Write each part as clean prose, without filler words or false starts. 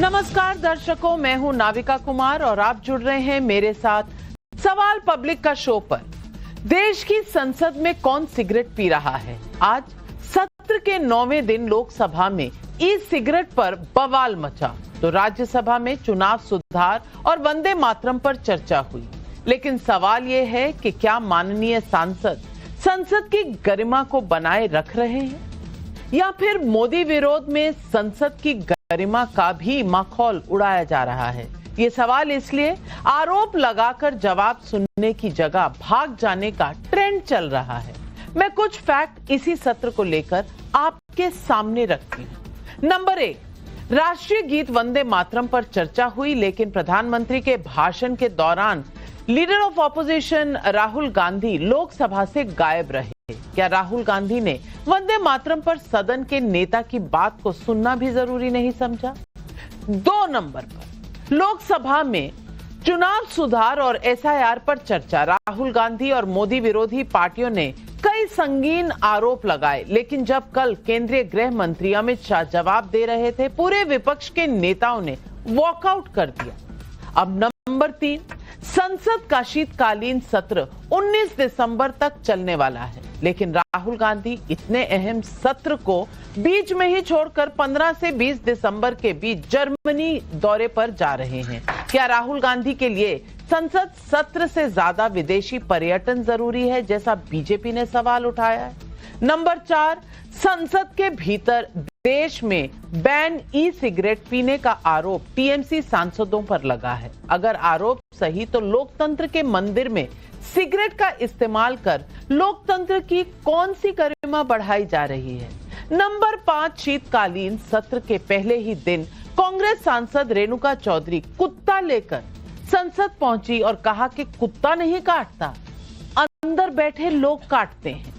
नमस्कार दर्शकों, मैं हूं नाविका कुमार और आप जुड़ रहे हैं मेरे साथ सवाल पब्लिक का शो पर। देश की संसद में कौन सिगरेट पी रहा है? आज सत्र के 9वें दिन लोकसभा में ई सिगरेट पर बवाल मचा तो राज्यसभा में चुनाव सुधार और वंदे मातरम पर चर्चा हुई। लेकिन सवाल यह है कि क्या माननीय सांसद संसद की गरिमा को बनाए रख रहे हैं या फिर मोदी विरोध में संसद की गरिमा का भी माखौल उड़ाया जा रहा है? ये सवाल इसलिए आरोप लगाकर जवाब सुनने की जगह भाग जाने का ट्रेंड चल रहा है। मैं कुछ फैक्ट इसी सत्र को लेकर आपके सामने रखती हूं। नंबर 1, राष्ट्रीय गीत वंदे मातरम पर चर्चा हुई, लेकिन प्रधानमंत्री के भाषण के दौरान leader of opposition Rahul Gandhi Lok Sabha से गायब रहे। क्या राहुल गांधी ने वंदे मातरम पर सदन के नेता की बात को सुनना भी जरूरी नहीं समझा? 2 नंबर पर लोकसभा में चुनाव सुधार और एसआईआर पर चर्चा। राहुल गांधी और मोदी विरोधी पार्टियों ने कई संगीन आरोप लगाए, लेकिन जब कल केंद्रीय गृह मंत्री अमित शाह जवाब दे रहे थे, पूरे विपक्ष के नेताओं ने वॉकआउट कर दिया। अब नंबर 3, संसद का शीतकालीन सत्र 19 दिसंबर तक चलने वाला है, लेकिन राहुल गांधी इतने अहम सत्र को बीच में ही छोड़कर 15 से 20 दिसंबर के बीच जर्मनी दौरे पर जा रहे हैं। क्या राहुल गांधी के लिए संसद सत्र से ज्यादा विदेशी पर्यटन जरूरी है, जैसा बीजेपी ने सवाल उठाया है? नंबर 4, संसद के भीतर देश में बैन ई सिगरेट पीने का आरोप टीएमसी सांसदों पर लगा है। अगर आरोप सही तो लोकतंत्र के मंदिर में सिगरेट का इस्तेमाल कर लोकतंत्र की कौन सी गरिमा बढ़ाई जा रही है? नंबर 5, शीतकालीन सत्र के पहले ही दिन कांग्रेस सांसद रेणुका चौधरी कुत्ता लेकर संसद पहुंची और कहा कि कुत्ता नहीं काटता, अंदर बैठे लोग काटते हैं।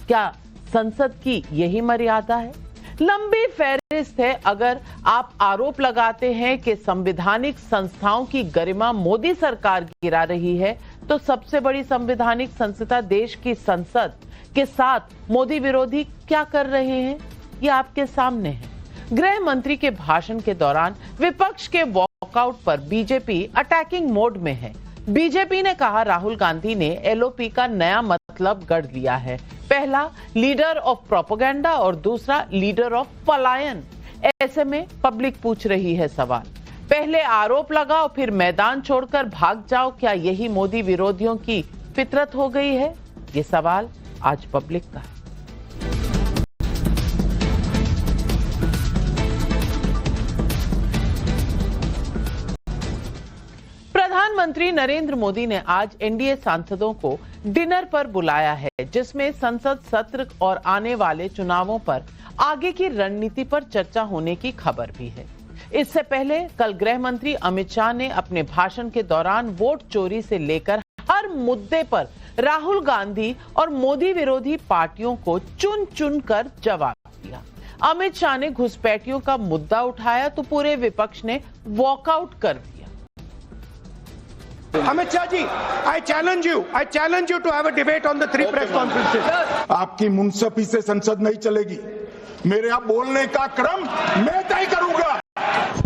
क्या संसद की यही मर्यादा है? लंबी फहरिस्त है। अगर आप आरोप लगाते हैं कि संवैधानिक संस्थाओं की गरिमा मोदी सरकार गिरा रही है, तो सबसे बड़ी संवैधानिक संस्था देश की संसद के साथ मोदी विरोधी क्या कर रहे हैं, ये आपके सामने है। गृह मंत्री के भाषण के दौरान विपक्ष के वॉकआउट पर बीजेपी अटैकिंग मोड में है। बीजेपी ने कहा राहुल गांधी ने एलओपी का नया मतलब गढ़ लिया है। पहला लीडर ऑफ प्रोपेगेंडा और दूसरा लीडर ऑफ पलायन। ऐसे में पब्लिक पूछ रही है सवाल, पहले आरोप लगाओ फिर मैदान छोड़कर भाग जाओ, क्या यही मोदी विरोधियों की फितरत हो गई है? ये सवाल आज पब्लिक का है। प्रधानमंत्री नरेंद्र मोदी ने आज एनडीए सांसदों को डिनर पर बुलाया है, जिसमें संसद सत्र और आने वाले चुनावों पर आगे की रणनीति पर चर्चा होने की खबर भी है। इससे पहले कल गृह मंत्री अमित शाह ने अपने भाषण के दौरान वोट चोरी से लेकर हर मुद्दे पर राहुल गांधी और मोदी विरोधी पार्टियों को चुन चुन कर जवाब दिया। अमित शाह ने घुसपैठियों का मुद्दा उठाया तो पूरे विपक्ष ने वॉकआउट कर दिया। Amit Shah ji, I challenge you to have a debate on the 3 press conferences. आपकी मुंसफी से संसद नहीं चलेगी। मेरे यहाँ बोलने का क्रम मैं तय करूंगा।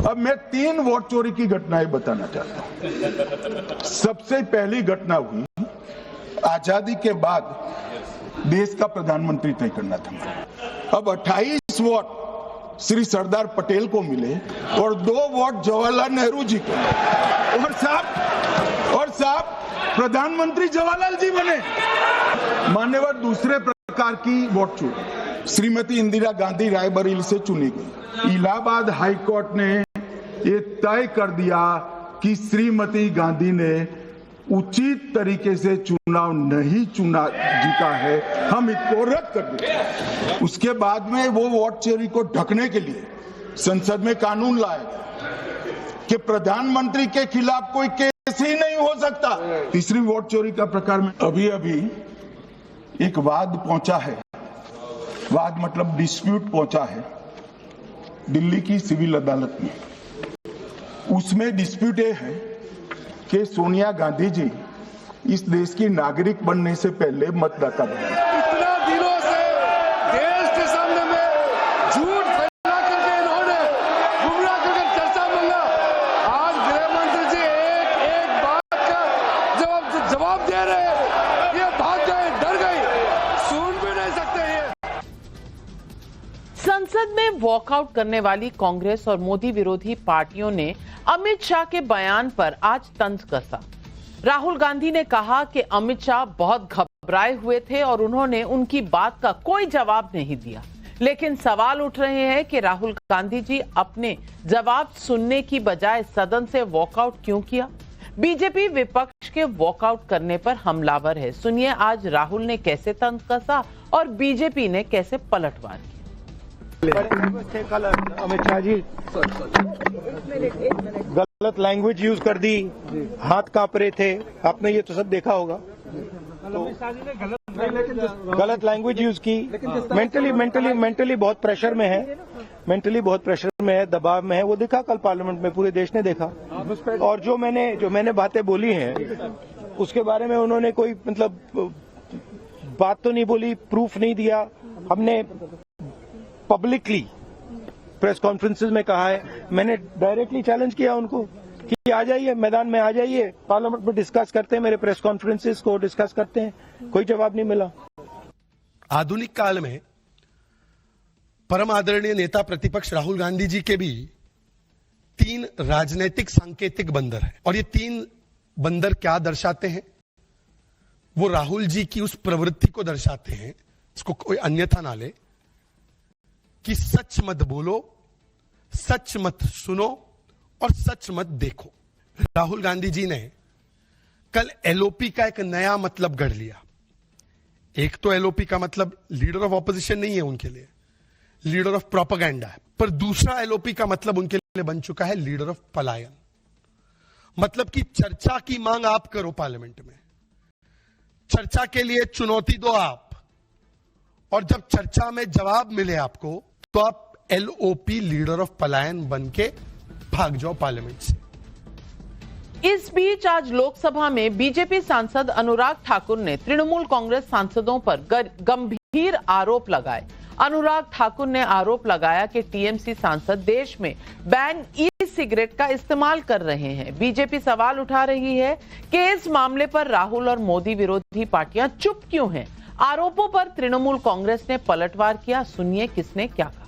अब मैं 3 वोट चोरी की घटनाएं बताना चाहता हूं। सबसे पहली घटना हुई आजादी के बाद देश का प्रधानमंत्री तय करना था। अब 28 वोट श्री सरदार पटेल को मिले और 2 वोट जवाहरलाल नेहरू जी को, और साहब प्रधानमंत्री जवाहरलाल जी बने। मान्यवर दूसरे प्रकार की वोट चोरी श्रीमती इंदिरा गांधी रायबरेली से चुनी गई। इलाहाबाद हाई कोर्ट ने ये तय कर दिया कि श्रीमती गांधी ने उचित तरीके से चुनाव नहीं जीता है, हम इसको रद्द कर देते। उसके बाद में वो वोट चोरी को ढकने के लिए संसद में कानून लाया कि प्रधानमंत्री के खिलाफ कोई केस ही नहीं हो सकता। तीसरी वोट चोरी का प्रकार में अभी एक वाद पहुंचा है, वाद मतलब डिस्प्यूट पहुंचा है दिल्ली की सिविल अदालत में। उसमें डिस्प्यूट ये है कि सोनिया गांधी जी इस देश की नागरिक बनने से पहले मतदाता बने। इतना दिनों से देश के सामने में झूठ फैला करके इन्होंने गुमराह करके चर्चा मंगा संसद में वॉकआउट करने वाली कांग्रेस और मोदी विरोधी पार्टियों ने अमित शाह के बयान पर आज तंज कसा। राहुल गांधी ने कहा कि अमित शाह बहुत घबराए हुए थे और उन्होंने उनकी बात का कोई जवाब नहीं दिया। लेकिन सवाल उठ रहे हैं कि राहुल गांधी जी अपने जवाब सुनने की बजाय सदन से वॉकआउट क्यों किया। बीजेपी विपक्ष के वॉकआउट करने पर हमलावर है। सुनिए आज राहुल ने कैसे तंज कसा और बीजेपी ने कैसे पलटवार किया। कल अमित शाह जी गलत लैंग्वेज यूज कर दी, हाथ कांप रहे थे, आपने ये तो सब देखा होगा। गलत लैंग्वेज यूज की, मेंटली बहुत प्रेशर में है, दबाव में है। वो देखा कल पार्लियामेंट में, पूरे देश ने देखा। और जो मैंने बातें बोली हैं उसके बारे में उन्होंने कोई बात तो नहीं बोली, प्रूफ नहीं दिया। हमने पब्लिकली प्रेस कॉन्फ्रेंसेस में कहा है, मैंने डायरेक्टली चैलेंज किया उनको कि आ जाइए मैदान में, आ जाइए पार्लियामेंट में डिस्कस करते हैं, मेरे प्रेस कॉन्फ्रेंसेस को डिस्कस करते हैं। कोई जवाब नहीं मिला। आधुनिक काल में परम आदरणीय नेता प्रतिपक्ष राहुल गांधी जी के भी 3 राजनीतिक सांकेतिक बंदर हैं और ये 3 बंदर क्या दर्शाते हैं? वो राहुल जी की उस प्रवृत्ति को दर्शाते हैं, इसको कोई अन्यथा ना ले, कि सच मत बोलो, सच मत सुनो और सच मत देखो। राहुल गांधी जी ने कल एलओपी का एक नया मतलब गढ़ लिया। एक तो एलओपी का मतलब लीडर ऑफ ऑपोजिशन नहीं है उनके लिए, लीडर ऑफ प्रोपेगेंडा है। पर दूसरा एलओपी का मतलब उनके लिए बन चुका है लीडर ऑफ पलायन। मतलब कि चर्चा की मांग आप करो पार्लियामेंट में, चर्चा के लिए चुनौती दो आप, और जब चर्चा में जवाब मिले आपको तो आप एलओपी लीडर ऑफ पलायन बन के भाग जाओ पार्लियामेंट से। इस बीच आज लोकसभा में बीजेपी सांसद अनुराग ठाकुर ने तृणमूल कांग्रेस सांसदों पर गंभीर आरोप लगाए। अनुराग ठाकुर ने आरोप लगाया कि टीएमसी सांसद देश में बैन ई सिगरेट का इस्तेमाल कर रहे हैं। बीजेपी सवाल उठा रही है कि इस मामले पर राहुल और मोदी विरोधी पार्टियां चुप क्यों हैं। आरोपों पर तृणमूल कांग्रेस ने पलटवार किया। सुनिए किसने क्या कहा।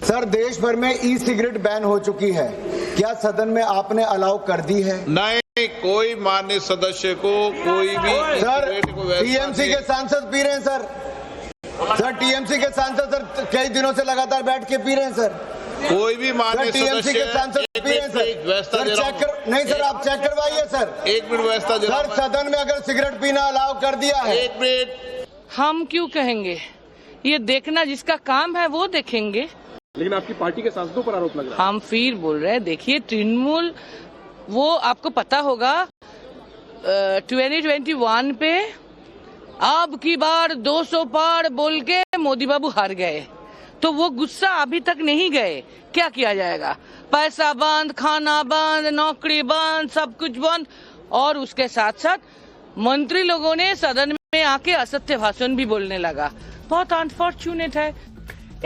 सर, देश भर में ई सिगरेट बैन हो चुकी है, क्या सदन में आपने अलाउ कर दी है? नहीं, कोई माननीय सदस्य को कोई भी सर, टीएमसी के सांसद पी रहे हैं सर, टीएमसी के सांसद सर कई दिनों से लगातार बैठ के पी रहे हैं सर। कोई भी माननीय टीएमसी के सांसद पी रहे हैं सर। नहीं सर, आप चेक करवाइए सर। 1 मिनट व्यवस्था दे रहा हूं। सर, सदन में अगर सिगरेट पीना अलाउ कर दिया है। 1 मिनट। हम क्यों कहेंगे, ये देखना जिसका काम है वो देखेंगे। लेकिन आपकी पार्टी के सांसदों पर आरोप लग रहा है। हम फिर बोल रहे हैं, देखिए तृणमूल, वो आपको पता होगा 2021 पे अब की बार 200 पार बोल के मोदी बाबू हार गए, तो वो गुस्सा अभी तक नहीं गए। क्या किया जाएगा? पैसा बंद, खाना बंद, नौकरी बंद, सब कुछ बंद। और उसके साथ साथ मंत्री लोगों ने सदन में आके असत्य भाषण भी बोलने लगा। बहुत अनफॉर्चुनेट है।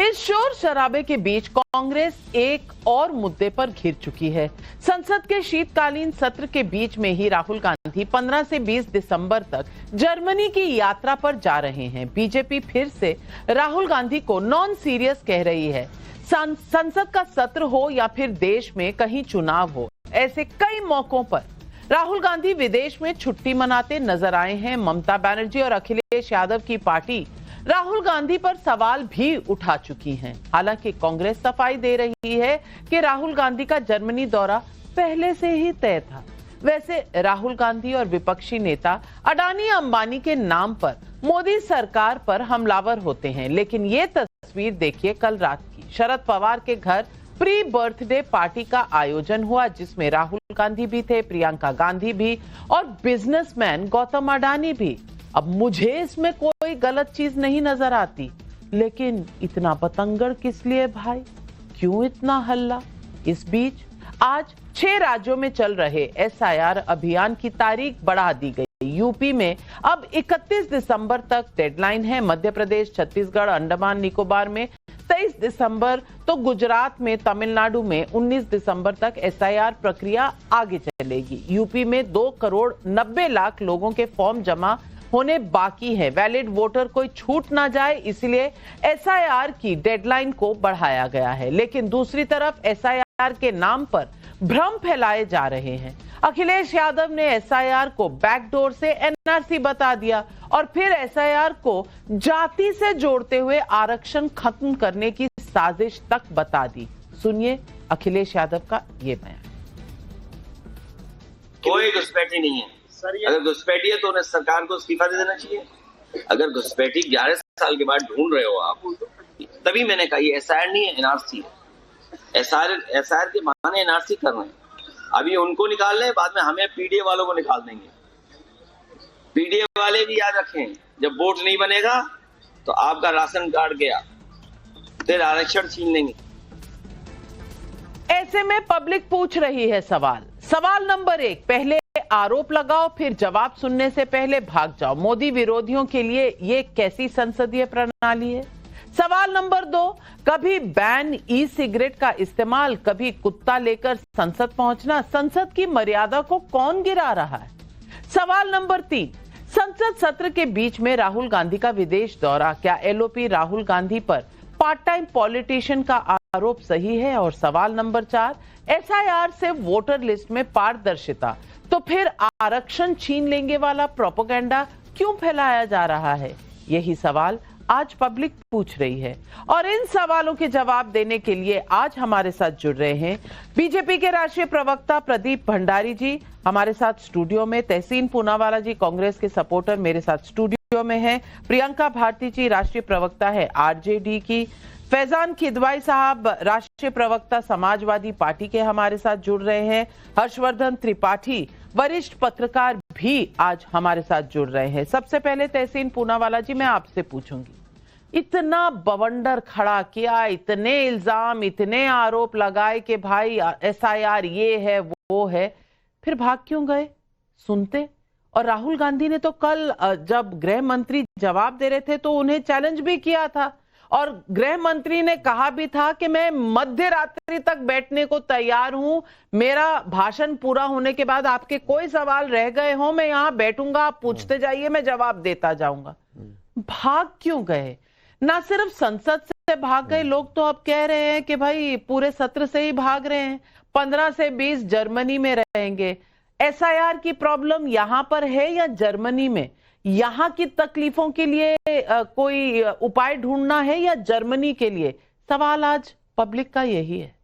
इस शोर शराबे के बीच कांग्रेस एक और मुद्दे पर घिर चुकी है। संसद के शीतकालीन सत्र के बीच में ही राहुल गांधी 15 से 20 दिसंबर तक जर्मनी की यात्रा पर जा रहे हैं। बीजेपी फिर से राहुल गांधी को नॉन सीरियस कह रही है। संसद का सत्र हो या फिर देश में कहीं चुनाव हो, ऐसे कई मौकों पर राहुल गांधी विदेश में छुट्टी मनाते नजर आए हैं। ममता बनर्जी और अखिलेश यादव की पार्टी राहुल गांधी पर सवाल भी उठा चुकी हैं। हालांकि कांग्रेस सफाई दे रही है कि राहुल गांधी का जर्मनी दौरा पहले से ही तय था। वैसे राहुल गांधी और विपक्षी नेता अडानी अंबानी के नाम पर मोदी सरकार पर हमलावर होते हैं। लेकिन ये तस्वीर देखिए कल रात की। शरद पवार के घर प्री बर्थडे पार्टी का आयोजन हुआ, जिसमें राहुल गांधी भी थे, प्रियंका गांधी भी और बिजनेसमैन गौतम अडानी भी। अब मुझे इसमें कोई गलत चीज नहीं नजर आती, लेकिन इतना बतंगड़ किस लिए भाई? क्यों इतना हल्ला? इस बीच आज 6 राज्यों में चल रहे एसआईआर अभियान की तारीख बढ़ा दी गई। यूपी में अब 31 दिसंबर तक डेडलाइन है। मध्य प्रदेश, छत्तीसगढ़, अंडमान निकोबार में 23 दिसंबर, तो गुजरात में, तमिलनाडु में 19 दिसंबर तक एसआईआर प्रक्रिया आगे चलेगी। यूपी में 2 करोड़ 90 लाख लोगों के फॉर्म जमा होने बाकी है। वैलिड वोटर कोई छूट ना जाए इसलिए एसआईआर की डेडलाइन को बढ़ाया गया है। लेकिन दूसरी तरफ एसआईआर के नाम पर भ्रम फैलाए जा रहे हैं। अखिलेश यादव ने एसआईआर को बैकडोर से एनआरसी बता दिया और फिर एसआईआर को जाति से जोड़ते हुए आरक्षण खत्म करने की साजिश तक बता दी। सुनिए अखिलेश यादव का ये बयान। कोई घुसपैठी नहीं है। अगर घुसपैठी है तो उन्हें सरकार को इस्तीफा दे देना चाहिए। अगर घुसपैठी 11 साल के बाद ढूंढ रहे हो आप, तभी मैंने कहा ये एसआईआर नहीं है, एनआरसी है। एसआईआर के बहाने एनआरसी कर रहे हैं। अभी उनको निकाल रहे हैं, बाद में हमें पीडीए वालों को निकाल देंगे। पीडीए वाले भी याद रखें, जब वोट नहीं बनेगा तो आपका राशन कार्ड गया, फिर आरक्षण छीन लेंगे। ऐसे में पब्लिक पूछ रही है सवाल नंबर 1, पहले आरोप लगाओ फिर जवाब सुनने से पहले भाग जाओ। मोदी विरोधियों के लिए ये कैसी संसदीय प्रणाली है? सवाल नंबर 2, कभी बैन ई सिगरेट का इस्तेमाल, कभी कुत्ता लेकर संसद पहुंचना, संसद की मर्यादा को कौन गिरा रहा है? सवाल नंबर 3, संसद सत्र के बीच में राहुल गांधी का विदेश दौरा, क्या एलओपी राहुल गांधी पर पार्ट टाइम पॉलिटिशियन का आरोप सही है? और सवाल नंबर 4, एसआईआर से वोटर लिस्ट में पारदर्शिता, तो फिर आरक्षण छीन लेंगे वाला प्रोपेगेंडा क्यों फैलाया जा रहा है? यही सवाल आज पब्लिक पूछ रही है और इन सवालों के जवाब देने के लिए आज हमारे साथ जुड़ रहे हैं बीजेपी के राष्ट्रीय प्रवक्ता प्रदीप भंडारी जी हमारे साथ स्टूडियो में, तहसीन पूनावाला जी कांग्रेस के सपोर्टर मेरे साथ स्टूडियो में हैं, प्रियंका भारती जी राष्ट्रीय प्रवक्ता है आरजेडी की, फैजान खिदवाई साहब राष्ट्रीय प्रवक्ता समाजवादी पार्टी के हमारे साथ जुड़ रहे हैं, हर्षवर्धन त्रिपाठी वरिष्ठ पत्रकार भी आज हमारे साथ जुड़ रहे हैं। सबसे पहले तहसीन पूनावाला जी मैं आपसे पूछूंगी, इतना बवंडर खड़ा किया, इतने इल्जाम, इतने आरोप लगाए कि भाई एसआईआर ये है वो है, फिर भाग क्यों गए सुनते? और राहुल गांधी ने तो कल जब गृह मंत्री जवाब दे रहे थे तो उन्हें चैलेंज भी किया था और गृह मंत्री ने कहा भी था कि मैं मध्य रात्रि तक बैठने को तैयार हूं, मेरा भाषण पूरा होने के बाद आपके कोई सवाल रह गए हो मैं यहां बैठूंगा, आप पूछते जाइए, मैं जवाब देता जाऊंगा। भाग क्यों गए? ना सिर्फ संसद से भाग गए, लोग तो अब कह रहे हैं कि भाई पूरे सत्र से ही भाग रहे हैं, 15 से 20 जर्मनी में रहेंगे। एसआईआर की प्रॉब्लम यहां पर है या जर्मनी में? यहां की तकलीफों के लिए कोई उपाय ढूंढना है या जर्मनी के लिए? सवाल आज पब्लिक का यही है।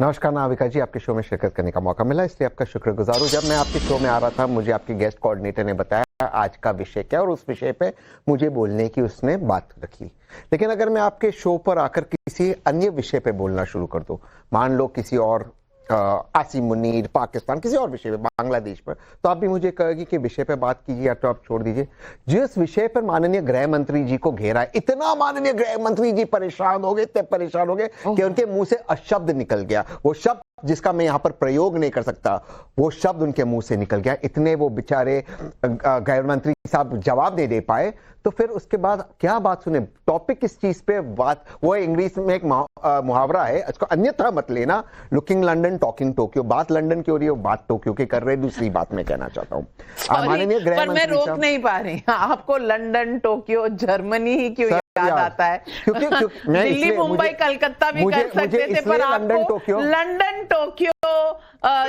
नमस्कार नाविका जी, आपके शो में शिरकत करने का मौका मिला इसलिए आपका शुक्रगुजार हूं। जब मैं आपके शो में आ रहा था मुझे आपके गेस्ट कोऑर्डिनेटर ने बताया आज का विषय क्या, और उस विषय पे मुझे बोलने की उसने बात रखी। लेकिन अगर मैं आपके शो पर आकर किसी अन्य विषय पे बोलना शुरू कर दूं, मान लो किसी और आसिम मुनीर, पाकिस्तान, किसी और विषय पे, बांग्लादेश पर, तो आप भी मुझे कहेगी कि विषय पे बात कीजिए या तो आप छोड़ दीजिए। जिस विषय पर माननीय गृह मंत्री जी को घेरा है, इतना माननीय गृह मंत्री जी परेशान हो गए, इतने परेशान हो गए कि उनके मुंह से अशब्द निकल गया। वो शब्द जिसका मैं यहां पर प्रयोग नहीं कर सकता, वो शब्द उनके मुंह से निकल गया। इतने वो बेचारे गृह मंत्री साहब जवाब नहीं दे पाए, तो फिर उसके बाद क्या बात सुने? टॉपिक किस चीज पे बात? वो इंग्लिश में एक मुहावरा है, इसको अन्यथा मत लेना, लुकिंग लंडन टॉकिंग टोक्यो। बात लंडन की हो रही है, बात टोक्यो की कर रहे। दूसरी बात मैं कहना चाहता हूँ, माननीय गृह मंत्री, मैं रोक नहीं पा रही, आपको लंदन, टोक्यो, जर्मनी ही क्यों याद आता है? क्योंकि दिल्ली, मुंबई, कलकत्ता भी कर सकते थे, पर आपको लंदन, टोक्यो,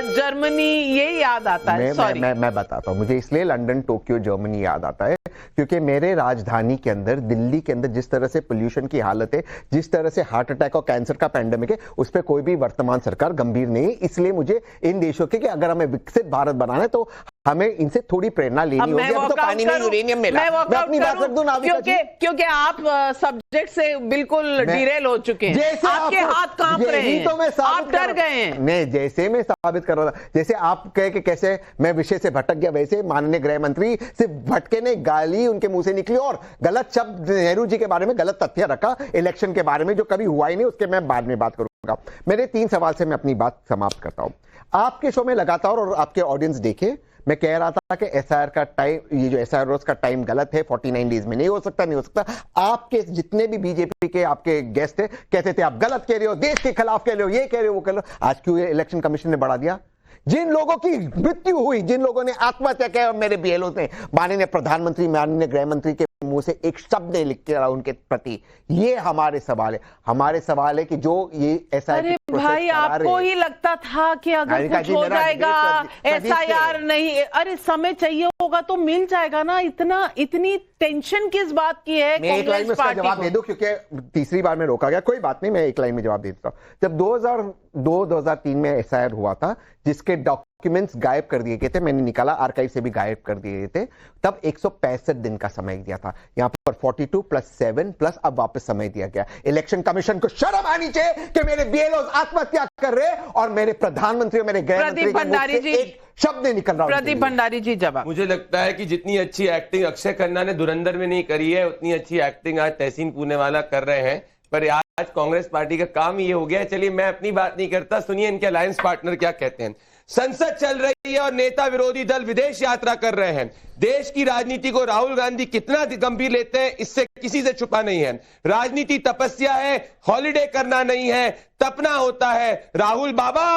जर्मनी ये याद आता है। सॉरी, मैं बताता हूँ, मुझे इसलिए लंदन, टोक्यो, जर्मनी याद आता है क्योंकि मेरे राजधानी के अंदर, दिल्ली के अंदर जिस तरह से पोल्यूशन की हालत है, जिस तरह से हार्ट अटैक और कैंसर का पैंडेमिक है, उस पर कोई भी वर्तमान सरकार गंभीर नहीं है। इसलिए मुझे इन देशों के कि अगर हमें विकसित भारत बनाना है तो हमें इनसे थोड़ी प्रेरणा लेनी होगी। अब तो पानी में यूरेनियम मिला। मैं अपनी बात रख दूं नाविका जी, क्योंकि आप सब्जेक्ट से बिल्कुल डिरेल हो चुके हैं, आपके हाथ कांप रहे हैं, तो मैं आप डर गए हैं। नहीं, जैसे मैं साबित कर रहा था, जैसे आप कहे कि कैसे मैं विषय से भटक गया, वैसे माननीय गृह मंत्री से भटके ने, गाली उनके मुंह से निकली और गलत शब्द नेहरू जी के बारे में, गलत तथ्य रखा इलेक्शन के बारे में, जो कभी हुआ ही नहीं, उसके मैं बाद में बात करूंगा। मेरे 3 सवाल से मैं अपनी बात समाप्त करता हूं। आपके शो में लगातार, और आपके ऑडियंस देखे, मैं कह रहा था कि एसआईआर का टाइम, ये जो एसआईआर उसका टाइम गलत है, 49 डेज में नहीं हो सकता, नहीं हो सकता। आपके जितने भी बीजेपी के आपके गेस्ट है कहते थे आप गलत कह रहे हो, देश के खिलाफ कह रहे हो, ये कह रहे हो, वो कह रहे हो। आज क्यों इलेक्शन कमीशन ने बढ़ा दिया? जिन लोगों की मृत्यु हुई, जिन लोगों ने आत्महत्या किया, और मेरे बीएलओ ने माननीय प्रधानमंत्री, माननीय गृह मंत्री के मुंह से एक शब्द नहीं लिख के उनके प्रति, ये हमारे सवाल है। हमारे सवाल है कि जो ये ऐसा अरे भाई, आपको ही लगता था कि अगर कुछ हो जाएगा, एसआईआर नहीं, अरे समय चाहिए होगा तो मिल जाएगा ना। इतनी टेंशन किस बात की है? मैं एक लाइन में उसका जवाब दे दूं, क्योंकि तीसरी बार में रोका गया। कोई बात नहीं, मैं एक लाइन में जवाब दे देता हूं। जब 2002-2003 में एसआईआर हुआ था, जिसके डॉक्यूमेंट्स गायब कर दिए गए थे, मैंने निकाला, आर्काइव से भी गायब कर दिए गए थे, तब 165 दिन का समय दिया था। यहां पर 42 + 7 अब वापस समय दिया गया। इलेक्शन कमीशन को शर्म आनी चाहिए कि मेरे बीएलओ आत्महत्या कर रहे और मेरे प्रधानमंत्री और मेरे गृह मंत्री के मुंह से एक शब्द नहीं निकल रहा। प्रदीप भंडारी जी जवाब। मुझे लगता है कि जितनी अच्छी एक्टिंग अक्षय खन्ना ने धुरंधर में नहीं करी है, उतनी अच्छी एक्टिंग आज तहसीन पूनेवाला कर रहे हैं। पर आज कांग्रेस पार्टी का काम ये हो गया है। चलिए, मैं अपनी बात नहीं करता, सुनिए इनके अलायंस पार्टनर क्या कहते हैं। संसद चल रही है और नेता विरोधी दल विदेश यात्रा कर रहे हैं। देश की राजनीति को राहुल गांधी कितना गंभीर लेते हैं, इससे किसी से छुपा नहीं है। राजनीति तपस्या है, हॉलिडे करना नहीं है, तपना होता है। राहुल बाबा,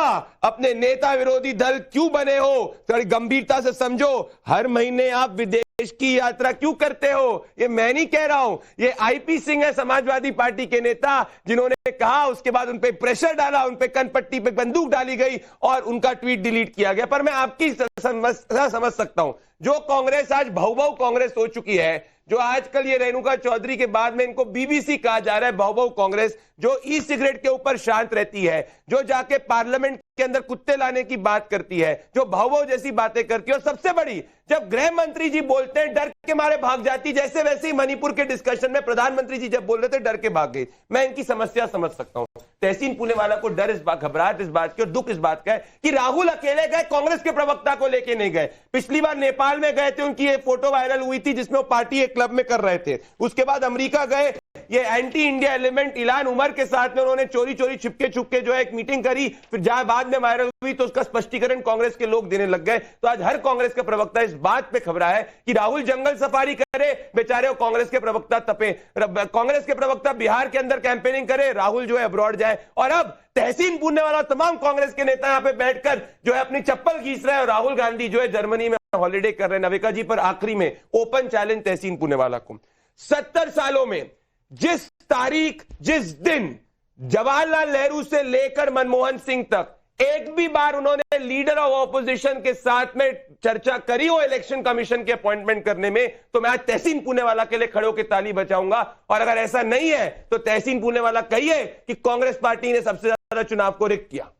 अपने नेता विरोधी दल क्यों बने हो, थोड़ी गंभीरता से समझो। हर महीने आप विदेश की यात्रा क्यों करते हो? ये मैं नहीं कह रहा हूं, ये आईपी सिंह है, समाजवादी पार्टी के नेता, जिन्होंने कहा, उसके बाद उन पे प्रेशर डाला, उन पे कनपट्टी पे बंदूक डाली गई और उनका ट्वीट डिलीट किया गया। पर मैं आपकी समस्या समझ सकता हूं। जो कांग्रेस आज भौ कांग्रेस हो चुकी है, जो आजकल ये रेणुका चौधरी के बाद में इनको बीबीसी कहा जा रहा है, भौ कांग्रेस, जो ई सिगरेट के ऊपर शांत रहती है, जो जाके पार्लियामेंट के अंदर कुत्ते लाने की बात करती है, जो भौ जैसी बातें करती है, और सबसे बड़ी, जब गृह मंत्री जी बोलते हैं डर के मारे भाग जाती, जैसे वैसे ही मणिपुर के डिस्कशन में प्रधानमंत्री जी जब बोल रहे थे डर के भाग गई। मैं इनकी समस्या समझ सकता हूं। तहसीन पूनेवाला को डर इस बात, घबराहट इस बात की और दुख इस बात का है कि राहुल अकेले गए, कांग्रेस के प्रवक्ता को लेके नहीं गए। पिछली बार नेपाल में गए थे, उनकी ये फोटो वायरल हुई थी जिसमें वो पार्टी एक क्लब में कर रहे थे। उसके बाद अमेरिका गए, ये anti India element Ilhan Omar के साथ में उन्होंने चोरी छिपके जो है एक मीटिंग करी, फिर जहां बाद में वायरल हुई तो उसका स्पष्टीकरण कांग्रेस के लोग देने लग गए। तो आज हर कांग्रेस का प्रवक्ता इस बात पे खबरा है कि राहुल जंगल सफारी करे, बेचारे कांग्रेस के प्रवक्ता तपे। कांग्रेस के प्रवक्ता बिहार के अंदर कैंपेनिंग करे, राहुल जो है अब्रॉड जाए। और अब तहसीन पूनेवाला, तमाम कांग्रेस के नेता यहां पे बैठकर जो है अपनी चप्पल खींच रहे हैं, और राहुल गांधी जो है जर्मनी में हॉलिडे कर रहे हैं। नविका जी, पर आखिरी में ओपन चैलेंज तहसीन पूनेवाला को, 70 सालों में जिस तारीख, जिस दिन जवाहरलाल नेहरू से लेकर मनमोहन सिंह तक एक भी बार उन्होंने लीडर ऑफ ऑपोजिशन के साथ में चर्चा करी हो इलेक्शन कमीशन के अपॉइंटमेंट करने में, तो मैं आज तहसीन पूनेवाला के लिए खड़े होकर ताली बजाऊंगा। और अगर ऐसा नहीं है तो तहसीन पूनेवाला कहिए कि कांग्रेस पार्टी ने सबसे ज्यादा चुनाव को रिक किया।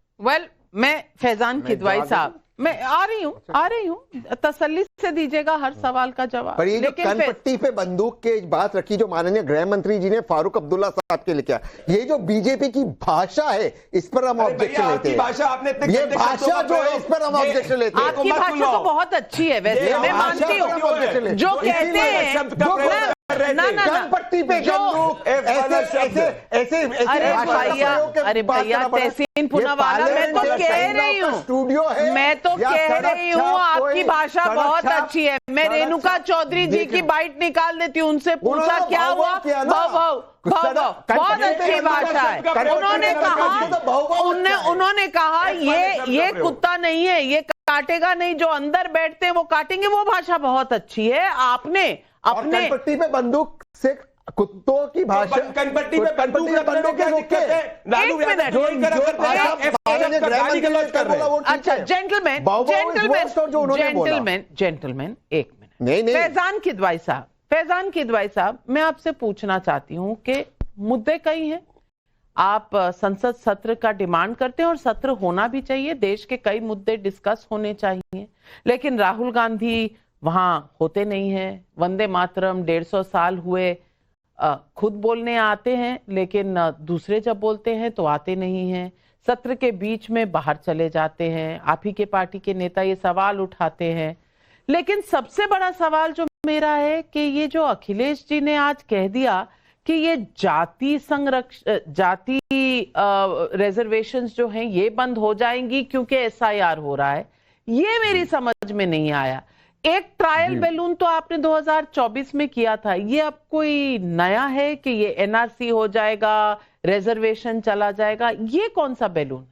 मैं फैजान किदवाई साहब, मैं आ रही हूँ, तसल्ली से दीजिएगा हर सवाल का जवाब। पर ये जो कनपट्टी पे बंदूक के बात रखी, जो माननीय गृह मंत्री जी ने फारूक अब्दुल्ला साहब के लिए किया, ये जो बीजेपी की भाषा है, इस पर हम ऑब्जेक्शन लेते हैं। ये भाषा जो है, इस पर हम ऑब्जेक्शन लेते हैं। आपकी भाषा तो बहुत अच्छी है वैसे, मैं मानती हूँ। जो कहते हैं कनपट्टी पे ऐसे अरे भैया तहसीन पूनेवाला, मैं तो कह रही हूँ, आपकी भाषा बहुत अच्छी है। मैं रेणुका चौधरी जी की बाइट निकाल देती हूँ, उनसे पूछा क्या हुआ, बहुत अच्छी भाषा है। उन्होंने कहा ये कुत्ता नहीं है, ये काटेगा नहीं, जो अंदर बैठते हैं वो काटेंगे, वो भाषा बहुत अच्छी है। आपने अपने कनपट्टी पे बंदूक से कुत्तों की भाषा, कनपट्टी पे बंदूक के रोके, अच्छा जेंटलमैन एक मिनट, नहीं फैजान किदवाई साहब, मैं आपसे पूछना चाहती हूँ कि मुद्दे कई हैं, आप संसद सत्र का डिमांड करते हैं और सत्र होना भी चाहिए, देश के कई मुद्दे डिस्कस होने चाहिए, लेकिन राहुल गांधी वहां होते नहीं हैं। वंदे मातरम 150 साल हुए, खुद बोलने आते हैं, लेकिन दूसरे जब बोलते हैं तो आते नहीं हैं। सत्र के बीच में बाहर चले जाते हैं। आप ही के पार्टी के नेता ये सवाल उठाते हैं, लेकिन सबसे बड़ा सवाल जो मेरा है कि ये जो अखिलेश जी ने आज कह दिया कि ये जाति रिजर्वेशंस जो हैं ये बंद हो जाएंगी क्योंकि एसआईआर हो रहा है, ये मेरी समझ में नहीं आया। एक ट्रायल बैलून तो आपने 2024 में किया था, ये अब कोई नया है कि ये एनआरसी हो जाएगा, रिजर्वेशन चला जाएगा, ये कौन सा बैलून?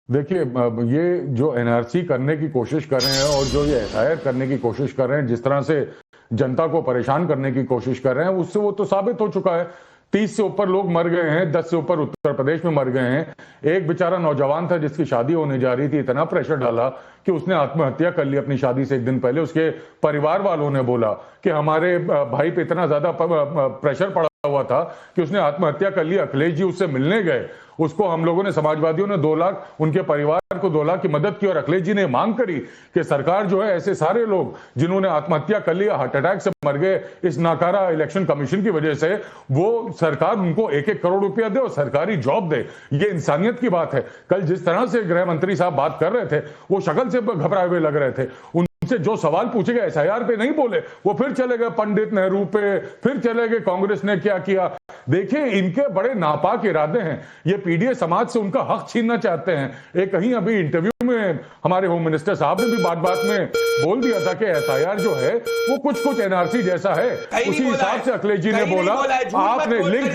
देखिए, ये जो एनआरसी करने की कोशिश कर रहे हैं और जो ये एसआईआर करने की कोशिश कर रहे हैं, जिस तरह से जनता को परेशान करने की कोशिश कर रहे हैं, उससे वो तो साबित हो चुका है। 30 से ऊपर लोग मर गए हैं, 10 से ऊपर उत्तर प्रदेश में मर गए हैं। एक बेचारा नौजवान था जिसकी शादी होने जा रही थी, इतना प्रेशर डाला कि उसने आत्महत्या कर ली अपनी शादी से एक दिन पहले। उसके परिवार वालों ने बोला कि हमारे भाई पे इतना ज्यादा प्रेशर पड़ा हुआ था कि उसने आत्महत्या कर ली। अखिलेश जी उससे मिलने गए, उसको हम लोगों ने, समाजवादियों ने 2 लाख, उनके परिवार को 2 लाख की मदद की और अखिलेश जी ने मांग करी कि सरकार जो है ऐसे सारे लोग जिन्होंने आत्महत्या कर ली, हार्ट अटैक से मर गए इस नाकारा इलेक्शन कमीशन की वजह से, वो सरकार उनको 1-1 करोड़ रुपया दे और सरकारी जॉब दे। ये इंसानियत की बात है। कल जिस तरह से गृह मंत्री साहब बात कर रहे थे, वो शक्ल से घबराए हुए लग रहे थे। उनसे जो सवाल पूछे गए एसआईआर पे नहीं बोले, वो फिर चले गए पंडित नेहरू पे, फिर चले गए कांग्रेस ने क्या किया। देखिए, इनके बड़े नापाक इरादे हैं। ये पीडीए समाज से उनका हक छीनना चाहते हैं। एक कहीं अभी इंटरव्यू में हमारे होम मिनिस्टर साहब ने भी बात में बोल दिया था कि एसआईआर जो है वो कुछ एनआरसी जैसा है। उसी हिसाब से अखिलेश जी ने बोला, आपने लिंक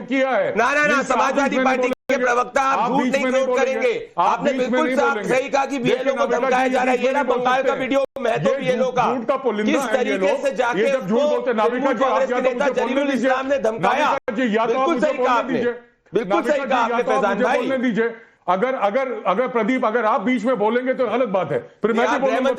किया है। ना, समाजवादी पार्टी के प्रवक्ता, आप झूठ नहीं कोट करेंगे। आपने बिल्कुल सही कहा कि बीएलओ को धमकाया जा रहा है। ये ना बंगाल का वीडियो, मैं तो बीएलओ का किस तरीके से जाके कांग्रेस के नेता जलीलुल इस्लाम ने धमकाया। बिल्कुल सही कहा आपने, बिल्कुल सही कहा आपने फैजान भाई। अगर प्रदीप, अगर आप बीच में बोलेंगे तो गलत बात है। फिर मैं भी बोलने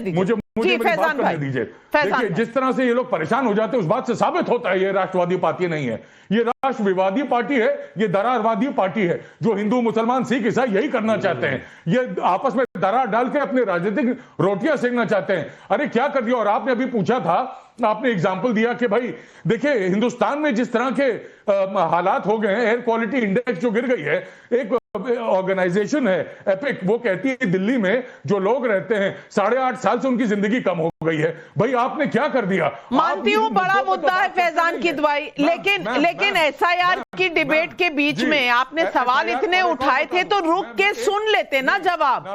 दीजिए। देखिए, जिस तरह से ये लोग परेशान हो जाते हैं, उस बात से साबित होता है ये राष्ट्रवादी पार्टी नहीं है, ये राष्ट्रविवादी पार्टी है, ये दरारवादी पार्टी है। जो हिंदू, मुसलमान, सिख, ईसाई यही करना चाहते हैं। ये आपस में दरार डाल के अपने राजनीतिक रोटियां सेकना चाहते हैं। अरे क्या कर दिया। और आपने अभी पूछा था, आपने एग्जाम्पल दिया कि भाई देखिए, हिंदुस्तान में जिस तरह के हालात हो गए हैं, एयर क्वालिटी इंडेक्स जो गिर गई है, एक ऑर्गेनाइजेशन है एपिक, वो कहती है दिल्ली में जो लोग रहते हैं 8.5 साल से उनकी जिंदगी कम हो गई है। भाई आपने क्या कर दिया। मानती हूँ बड़ा मुद्दा है फैजान की दवाई, लेकिन एसआईआर की डिबेट के बीच में आपने सवाल इतने उठाए थे तो रुक के सुन लेते ना जवाब।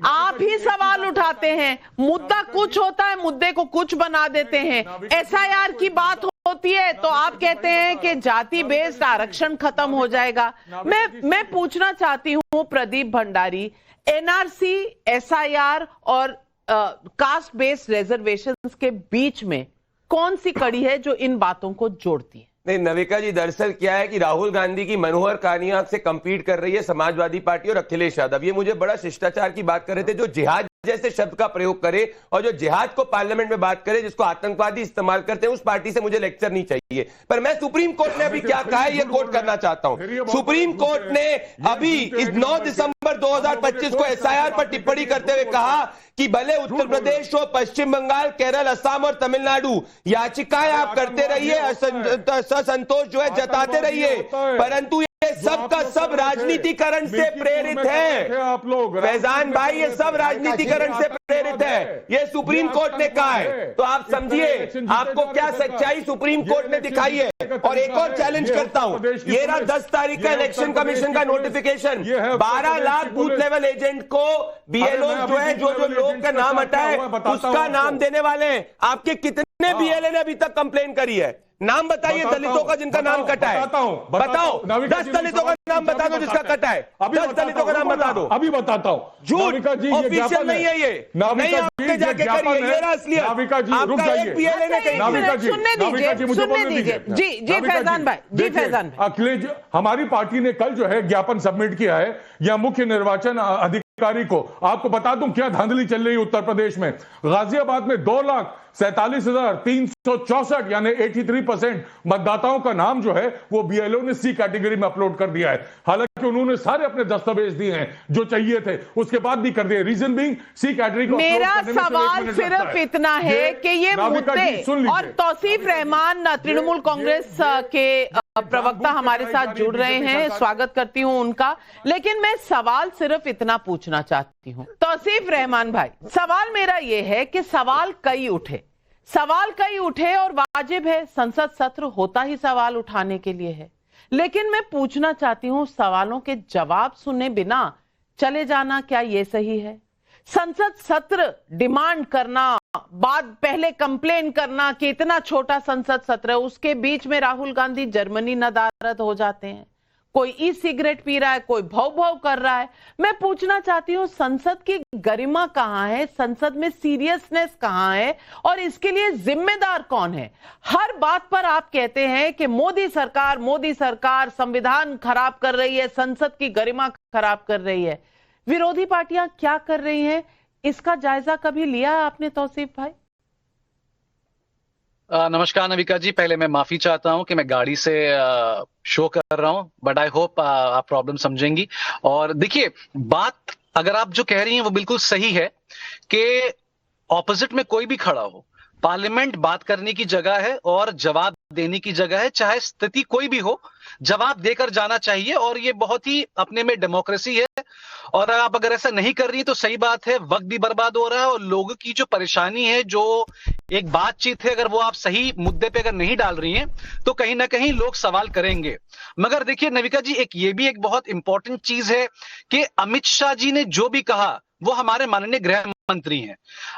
आप ही सवाल उठाते हैं, मुद्दा कुछ होता है, मुद्दे को कुछ बना देते हैं। एसआईआर की बात होती है तो आप कहते हैं कि जाति बेस्ड आरक्षण खत्म हो जाएगा। मैं पूछना चाहती हूं प्रदीप भंडारी, एनआरसी, एसआईआर और कास्ट बेस्ड रिजर्वेशंस के बीच में कौन सी कड़ी है जो इन बातों को जोड़ती है? नहीं नविका जी, दरअसल क्या है कि राहुल गांधी की मनोहर कहानियां से कंपीट कर रही है समाजवादी पार्टी और अखिलेश यादव। ये मुझे बड़ा शिष्टाचार की बात कर रहे थे, जो जिहाद जैसे शब्द का प्रयोग करे और जो जिहाद को पार्लियामेंट में बात करे, जिसको आतंकवादी इस्तेमाल करते हैं, उस पार्टी से मुझे लेक्चर नहीं चाहिए। पर मैं सुप्रीम कोर्ट ने अभी क्या कहा है ये कोट करना चाहता हूं। सुप्रीम कोर्ट ने अभी इस 9 दिसंबर 2025 को एसआईआर पर टिप्पणी करते हुए कहा कि भले उत्तर प्रदेश हो, पश्चिम बंगाल, केरल, असम और तमिलनाडु याचिकाएं आप करते रहिए, असंतोष जो है जताते रहिए, परंतु सब का सब राजनीतिकरण से प्रेरित है। आप लोग फैजान भाई, ये सब राजनीतिकरण से प्रेरित है, ये सुप्रीम कोर्ट ने कहा है। तो आप समझिए आपको क्या सच्चाई सुप्रीम कोर्ट ने दिखाई है। और एक और चैलेंज करता हूं, ये रहा 10 तारीख का इलेक्शन कमीशन का notification, 12 lakh booth level agent को बीएलओ जो है, जो लोग का नाम हटा है उसका नाम देने वाले हैं। आपके कितने बीएलओ ने अभी तक कंप्लेन करी है? नाम बताइए दलितों का जिनका नाम कटा है। बताओ 10 दलितों का नाम बता दो जिसका कटा है। 10 दलितों का नाम बता दो। अभी बताता हूँ। झूठ, ऑफिशियल नहीं है ये, नहीं आपके जाके करिए, ये रहा असलियत। आपका एक पीएलए ने कही। सुनने दीजिए जी फैजान भाई, जी फैजान भाई। अखिलेश, हमारी पार्टी ने कल जो है ज्ञापन सबमिट किया है या मुख्य निर्वाचन अधिकारी को। आपको बता दूं क्या धांधली चल रही है उत्तर प्रदेश में। गाजियाबाद में 2,47,364 यानी 83% मतदाताओं का नाम जो है वो बीएलओ ने सी कैटेगरी में अपलोड कर दिया है। हालांकि उन्होंने सारे अपने दस्तावेज दिए हैं जो चाहिए थे, उसके बाद भी कर दिए। रीजन बीइंग सी कैटेगरी को। मेरा सवाल सिर्फ इतना है कि ये मुद्दे, और तौसीफ रहमान तृणमूल कांग्रेस के प्रवक्ता हमारे साथ जुड़ रहे हैं, स्वागत करती हूं उनका, लेकिन मैं सवाल सिर्फ इतना पूछना चाहती हूं। तौसीफ रहमान भाई, सवाल मेरा यह है कि सवाल कई उठे और वाजिब है, संसद सत्र होता ही सवाल उठाने के लिए है, लेकिन मैं पूछना चाहती हूं सवालों के जवाब सुने बिना चले जाना क्या ये सही है? संसद सत्र डिमांड करना, बाद पहले कंप्लेन करना कि इतना छोटा संसद सत्र है, उसके बीच में राहुल गांधी जर्मनी नदारद हो जाते हैं। कोई ई सिगरेट पी रहा है, कोई भौ भौ कर रहा है। मैं पूछना चाहती हूँ, संसद की गरिमा कहाँ है, संसद में सीरियसनेस कहाँ है, और इसके लिए जिम्मेदार कौन है? हर बात पर आप कहते हैं कि मोदी सरकार संविधान खराब कर रही है, संसद की गरिमा खराब कर रही है। विरोधी पार्टियां क्या कर रही हैं, इसका जायजा कभी लिया है आपने तौसीफ भाई? नमस्कार नविका जी, पहले मैं माफी चाहता हूं कि मैं गाड़ी से शो कर रहा हूं, बट आई होप आप प्रॉब्लम समझेंगी। और देखिए, बात अगर आप जो कह रही हैं वो बिल्कुल सही है कि ऑपोजिट में कोई भी खड़ा हो, पार्लियामेंट बात करने की जगह है और जवाब देने की जगह है, चाहे स्थिति कोई भी हो, जवाब देकर जाना चाहिए। और ये बहुत ही अपने में डेमोक्रेसी है। और आप अगर ऐसा नहीं कर रही है तो सही बात है, वक्त भी बर्बाद हो रहा है और लोगों की जो परेशानी है, जो एक बातचीत है, अगर वो आप सही मुद्दे पे अगर नहीं डाल रही हैं तो कहीं ना कहीं लोग सवाल करेंगे। मगर देखिए नविका जी, ये भी एक बहुत इंपॉर्टेंट चीज है कि अमित शाह जी ने जो भी कहा वो हमारे माननीय गृह मंत्री हैं।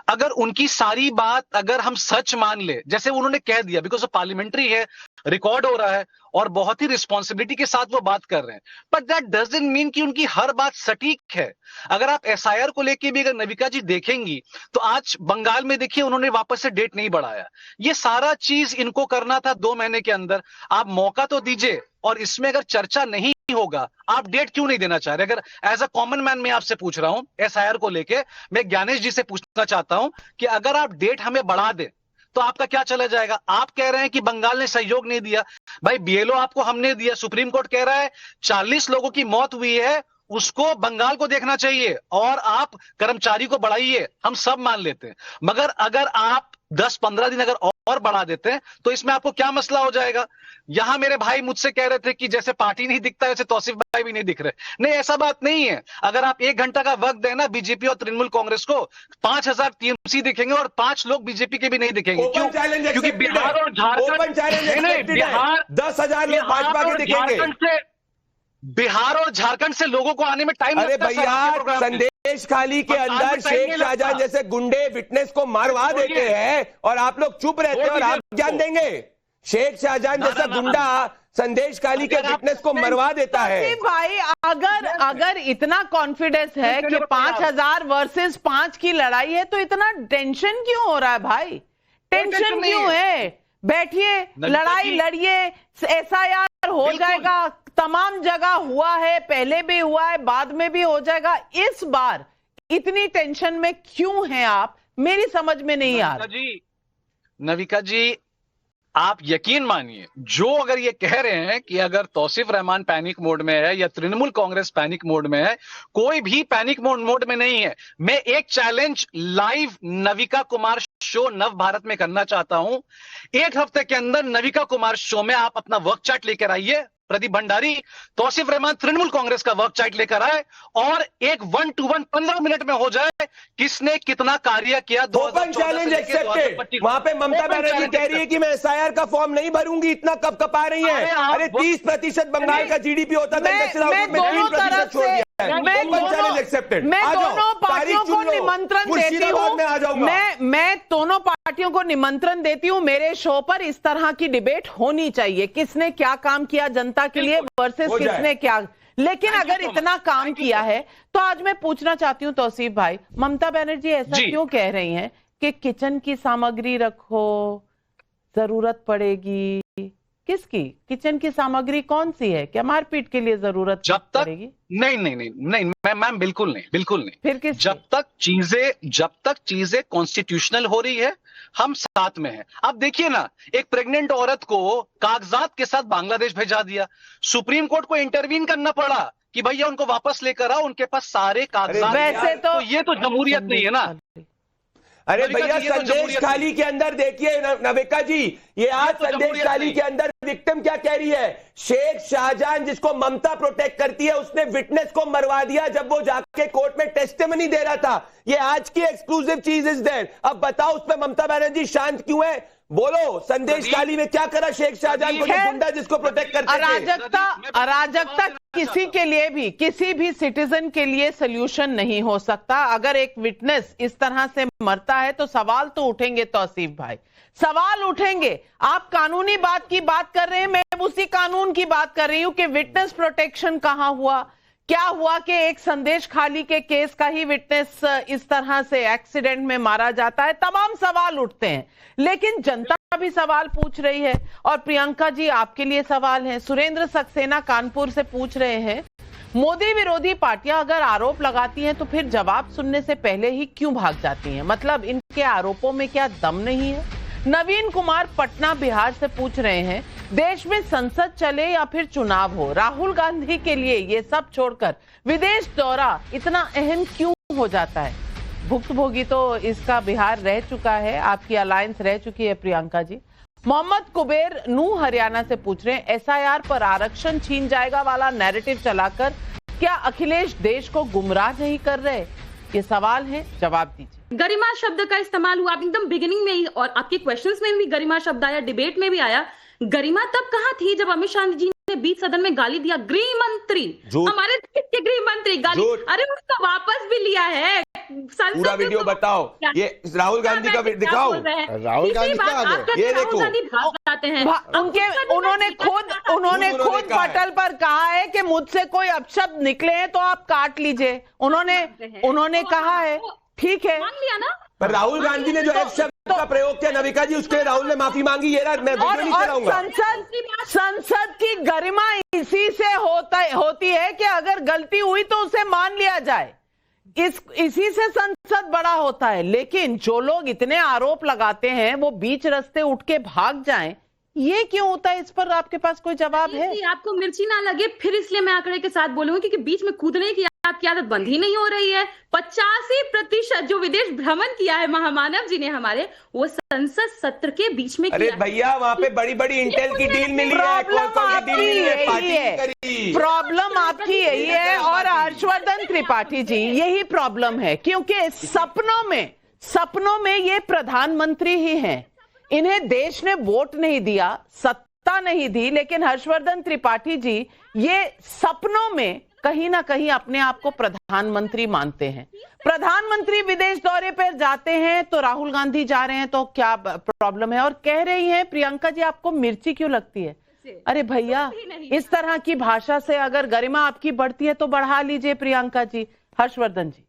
अगर उनकी सारी बात अगर हम सच मान ले, जैसे उन्होंने कह दिया, बिकॉज वो पार्लियामेंट्री है, रिकॉर्ड हो रहा है और बहुत ही रिस्पॉन्सिबिलिटी के साथ वो बात कर रहे हैं, बट दैट डजंट मीन कि उनकी हर बात सटीक है। अगर आप एसआईआर को लेके भी अगर नविका जी देखेंगी तो आज बंगाल में देखिए उन्होंने वापस से डेट नहीं बढ़ाया। ये सारा चीज इनको करना था 2 महीने के अंदर, आप मौका तो दीजिए। और इसमें अगर चर्चा नहीं होगा, आप डेट क्यों नहीं देना चाह रहे? अगर एज अ कॉमन मैन मैं आपसे पूछ रहा हूं एसआईआर को लेके, मैं ज्ञानेश जी से पूछना चाहता हूं कि अगर आप डेट हमें बढ़ा दे तो आपका क्या चला जाएगा? आप कह रहे हैं कि बंगाल ने सहयोग नहीं दिया, भाई बीएलओ आपको हमने दिया, सुप्रीम कोर्ट कह रहा है 40 लोगों की मौत हुई है, उसको बंगाल को देखना चाहिए और आप कर्मचारी को बढ़ाइए, हम सब मान लेते हैं। मगर अगर आप 10-15 दिन अगर और बढ़ा देते हैं तो इसमें आपको क्या मसला हो जाएगा? यहां मेरे भाई मुझसे कह रहे थे कि जैसे पार्टी नहीं दिखता वैसे तौसीफ भाई भी नहीं दिख रहे। नहीं, ऐसा बात नहीं है। अगर आप 1 घंटा का वक्त देना बीजेपी और तृणमूल कांग्रेस को, 5000 टीएमसी दिखेंगे और 5 लोग बीजेपी के भी नहीं दिखेंगे। क्यों? क्योंकि बिहार और झारखंड, बिहार 10,000 लोग भाजपा के दिखेंगे। बिहार और झारखंड से लोगों को आने में टाइम लगता है। अरे भैया, संदेश खाली के अंदर शेख शाहजहां जैसे गुंडे विटनेस को मारवा देते हैं और आप लोग चुप रहते हैं और आप ज्ञान देंगे। शेख शाहजहां जैसा गुंडा संदेश खाली के विटनेस को मरवा देता है। भाई अगर इतना कॉन्फिडेंस है कि 5000 वर्सेस 5 की लड़ाई है तो इतना टेंशन क्यों हो रहा है भाई? टेंशन क्यों है? बैठिए, लड़ाई लड़िए, एसआईआर हो जाएगा, तमाम जगह हुआ है, पहले भी हुआ है, बाद में भी हो जाएगा। इस बार इतनी टेंशन में क्यों हैं आप? मेरी समझ में नहीं आ रहा। नविका जी, आप यकीन मानिए, जो अगर ये कह रहे हैं कि अगर तौसीफ रहमान पैनिक मोड में है या तृणमूल कांग्रेस पैनिक मोड में है, कोई भी पैनिक मोड में नहीं है। मैं एक challenge live Navika Kumar show नव भारत में करना चाहता हूं। 1 हफ्ते के अंदर नविका कुमार शो में आप अपना वर्क चार्ट लेकर आइए, प्रदीप भंडारी, तौसीफ रहमान तृणमूल कांग्रेस का वर्क चार्ट लेकर आए और एक 1-to-1 15 मिनट में हो जाए किसने कितना कार्य किया। Open challenge accepted. वहां पे ममता बनर्जी कह रही है कि मैं एसआईआर का फॉर्म नहीं भरूंगी, इतना कब कपा रही है। अरे 30% बंगाल का जीडीपी होता था, मैं दोनों तरफ से मैं दोनों पार्टियों को निमंत्रण देती हूँ, मैं दोनों पार्टियों को निमंत्रण देती हूँ मेरे शो पर। इस तरह की डिबेट होनी चाहिए, किसने क्या काम किया जनता के लिए वर्सेस किसने क्या। लेकिन अगर इतना काम किया है तो आज मैं पूछना चाहती हूँ तौसीफ भाई, ममता बनर्जी ऐसा क्यों कह रही हैं कि किचन की सामग्री रखो, जरूरत पड़ेगी? किसकी किचन की सामग्री कौन सी है? क्या मारपीट के लिए जरूरत पड़ेगी? नहीं मैम, बिल्कुल नहीं। फिर किस? जब तक चीजें कॉन्स्टिट्यूशनल हो रही है, हम साथ में हैं। अब देखिए ना, एक प्रेग्नेंट औरत को कागजात के साथ बांग्लादेश भेजा दिया, सुप्रीम कोर्ट को इंटरवीन करना पड़ा कि भैया उनको वापस लेकर आओ, उनके पास सारे कागजात। वैसे तो ये तो जमहूरियत नहीं है ना। अरे भैया, संदेश खाली के अंदर देखिए नविका जी, ये आज संदेश खाली के अंदर विक्टिम क्या कह रही है? शेख शाहजहां जिसको ममता प्रोटेक्ट करती है, उसने विटनेस को मरवा दिया जब वो जाके कोर्ट में टेस्टिमनी दे रहा था। ये आज की एक्सक्लूसिव चीज इज देयर। अब बताओ उस पर ममता बनर्जी शांत क्यों है? बोलो, संदेश खाली में क्या करा शेख शाहजहां को, गुंडा जिसको प्रोटेक्ट करते थे? अराजकता किसी के लिए भी, किसी भी सिटीजन के लिए सोल्यूशन नहीं हो सकता। अगर एक विटनेस इस तरह से मरता है तो सवाल तो उठेंगे तौसीफ भाई, सवाल उठेंगे। आप कानूनी बात की बात कर रहे हैं, मैं उसी कानून की बात कर रही हूं कि विटनेस प्रोटेक्शन कहां हुआ, क्या हुआ कि एक संदेश खाली के केस का ही विटनेस इस तरह से एक्सीडेंट में मारा जाता है। तमाम सवाल उठते हैं, लेकिन जनता भी सवाल पूछ रही है। और प्रियंका जी, आपके लिए सवाल है। सुरेंद्र सक्सेना कानपुर से पूछ रहे हैं, मोदी विरोधी पार्टियां अगर आरोप लगाती हैं तो फिर जवाब सुनने से पहले ही क्यों भाग जाती हैं? मतलब इनके आरोपों में क्या दम नहीं है? नवीन कुमार पटना बिहार से पूछ रहे हैं, देश में संसद चले या फिर चुनाव हो, राहुल गांधी के लिए ये सब छोड़कर विदेश दौरा इतना अहम क्यों हो जाता है? भुक्तभोगी तो इसका बिहार रह चुका है, आपकी अलायंस रह चुकी है प्रियंका जी। मोहम्मद कुबेर नूह हरियाणा से पूछ रहे हैं, एसआईआर पर आरक्षण छीन जाएगा वाला नैरेटिव चलाकर क्या अखिलेश देश को गुमराह नहीं कर रहे? ये सवाल है, जवाब दीजिए। गरिमा शब्द का इस्तेमाल हुआ एकदम बिगिनिंग में ही, और आपके क्वेश्चंस में भी गरिमा शब्द आया, डिबेट में भी आया। गरिमा तब कहां थी जब अमित शाह जी ने बीच सदन में गाली दिया? गृह मंत्री, हमारे देश के गृह मंत्री गाली, अरे उसका वापस भी लिया है। पूरा वीडियो बताओ, ये राहुल गांधी का दिखाओ, राहुल गांधी का ये देखो, उन्होंने खुद पटल पर कहा है कि मुझसे कोई अपशब्द निकले हैं तो आप काट लीजिए। उन्होंने कहा है, ठीक है, मान लिया ना। पर राहुल गांधी ने जो एक शब्द का प्रयोग किया नविका जी, उसके राहुल ने माफी मांगी। ये मैं वीडियो नहीं चलाऊंगा। संसद की गरिमा इसी से होती है कि अगर गलती हुई तो उसे मान लिया जाए, इसी से संसद बड़ा होता है। लेकिन जो लोग इतने आरोप लगाते हैं वो बीच रास्ते उठ के भाग जाएं, ये क्यों होता है? इस पर आपके पास कोई जवाब है? आपको मिर्ची ना लगे फिर इसलिए मैं आंकड़े के साथ बोलूंगी, क्योंकि बीच में कूदने की आपकी आदत बंद ही नहीं हो रही है। 85% जो विदेश भ्रमण किया है महामानव जी ने हमारे, वो संसद सत्र के बीच में अरे किया। भैया वहाँ पे बड़ी बड़ी इंटेल की डील मिली है, प्रॉब्लम आपकी यही है। और हर्षवर्धन त्रिपाठी जी, यही प्रॉब्लम है, क्योंकि सपनों में ये प्रधानमंत्री ही हैं। इन्हें देश ने वोट नहीं दिया, सत्ता नहीं दी, लेकिन हर्षवर्धन त्रिपाठी जी ये सपनों में कहीं ना कहीं अपने आप को प्रधानमंत्री मानते हैं। प्रधानमंत्री विदेश दौरे पर जाते हैं तो राहुल गांधी जा रहे हैं तो क्या प्रॉब्लम है? और कह रही हैं प्रियंका जी, आपको मिर्ची क्यों लगती है? अरे भैया, इस तरह की भाषा से अगर गरिमा आपकी बढ़ती है तो बढ़ा लीजिए प्रियंका जी। हर्षवर्धन जी,